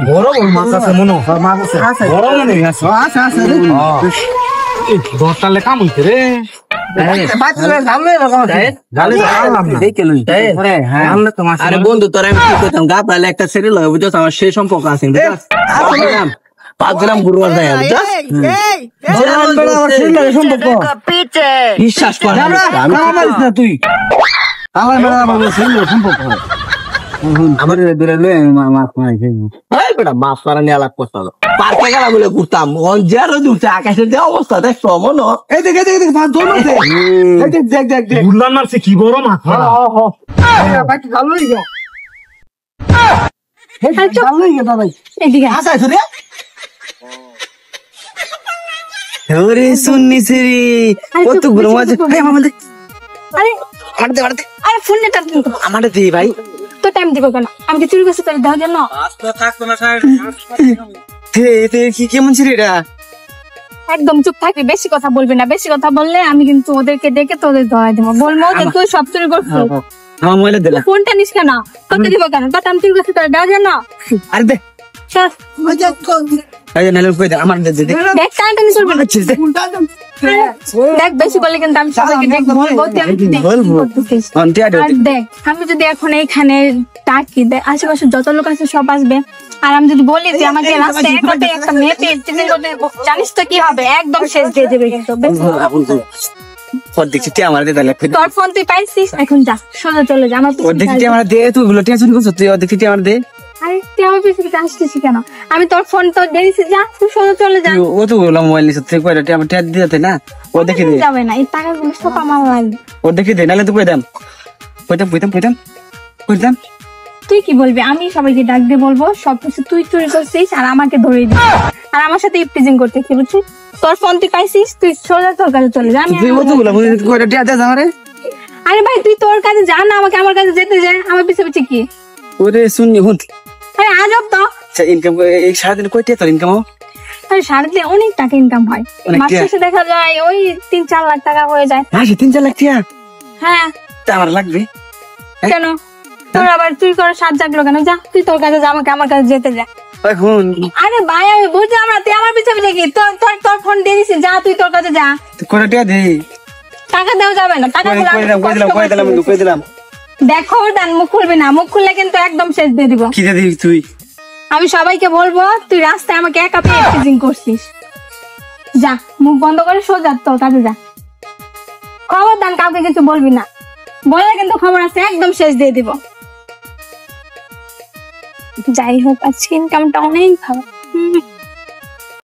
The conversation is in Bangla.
বড় বড় মাছ আছে মনে হয়, মাছ আছে বড় মনে আছে, আছে আছে এই দরটালে কাম হইছে রে। আরে বন্ধু তোর আমি কি করতাম, গা পালে একটা ছেড়ে লাগে বুঝছো, আমার সেই সম্পর্ক আছে 5 গ্রাম গুরুয়ার দেয় বিশ্বাস কর তুই সম্পর্ক আমার মাছ মারা নিয়ে আলাপ করতে হবে। পার্কে গেলাম বলে ঘুরতাম, আকাশের যে অবস্থা দেখছো মনে বুঝলাম মারছে কি বড় মাছ। শুননিছি কত বড় মাছ। আমাদের দিই ভাই তো টাইম দিব কেন? আমি কি চুরি করছি তোর দেওয়ার জন্য? কেমন ছিল এটা? একদম চুপ থাকবি, বেশি কথা বলবি না। বেশি কথা বললে আমি কিন্তু ওদেরকে ডেকে তোদের ধরাই দেবো, বলবো যে তুই সব চুরি করছিস। আমার মোবাইলে দিলা ফোনটা নিস কেন? কত দিব কেন? কত আমি চুরি করছি তোর দেওয়ার জন্য? আরে দে আমার দেখ টানটানি চলবে না। দেখ বেশি বলে কিন্তু আমি সবাইকে দেখ বলবো আর দেখ আমি যদি এখন এইখানে ডাকি, দেখ আশেপাশে যত লোক আছে সব আসবে, আর আমি যদি বলি যে আমাকে রাস্তায় একটা মেয়ে পেয়ে জানিস তো কি হবে? একদম শেষ দিয়ে দেবে কিন্তু। তোর ফোন তুই পাইছিস, এখন যা সোজা চলে যা। আমার আরে তুই আমার পিছনে আসতেছি কেন? আমি তোর ফোন তো দিয়েছি, যা তুই সোজা চলে যা। ও তো মোবাইল নিচ্ছে না, ও দেখে দে যাবে না, এই টাকাগুলো সব আমার লাগবে। ও দেখে দে, নাহলে তো কইতাম। তুই কি বলবি? আমি সবাইকে ডাক দিয়ে বলবো সবকিছু তুই চুরি করছিস আর আমাকে ধরে দিবি, আর আমার সাথে ইপটিজিং করতেছি, বুঝছিস? তোর ফোন তুই পাইছিস, তুই সোজা তোর কাছে চলে যা। আরে ভাই তুই তোর কাছে যা না, আমাকে আমার কাছে যেতে যায়, আমার পিছে পিছে কি? ওরে শুননি হুন। আরে আজব তো। ইনকাম সারাদিন কয়টা তোর ইনকাম? আরে সারাদিনে অনেক টাকা ইনকাম হয়, মাস শেষে দেখা যায় ওই 3-4 লাখ টাকা হয়ে যায়। হ্যাঁ 3-4 লাখ টাকা? হ্যাঁ। আমার লাগবে কেন? তোর আবার চুরি করার সাজ জাগলো কেন? যা তুই তোর কাছে যা, আমাকে আমার কাছে যেতে যা। এখন আরে ভাই আমি বুঝলাম না, তুই আমার পিছে পিছে কি? তোর ফোন দিয়ে দিছিস, যা তুই তোর কাছে যা। কয়টা টাকা দে? টাকা দেওয়া যাবে না, টাকা দিলাম। দেখো দান, মুখ খুলবি না, মুখ খুললে কিন্তু একদম শেষ দিয়ে দিব। কি দিবি তুই? আমি সবাইকে বলবো তুই রাস্তায় আমাকে একা পেয়ে টিজিং করছিস। যা মুখ বন্ধ করে সোজা তোর কাছে যা। খবর দান, কাউকে কিছু বলবি না, বললে কিন্তু খবর আছে, একদম শেষ দিয়ে দিব। যাই হোক আজকে ইনকামটা অনেক ভালো।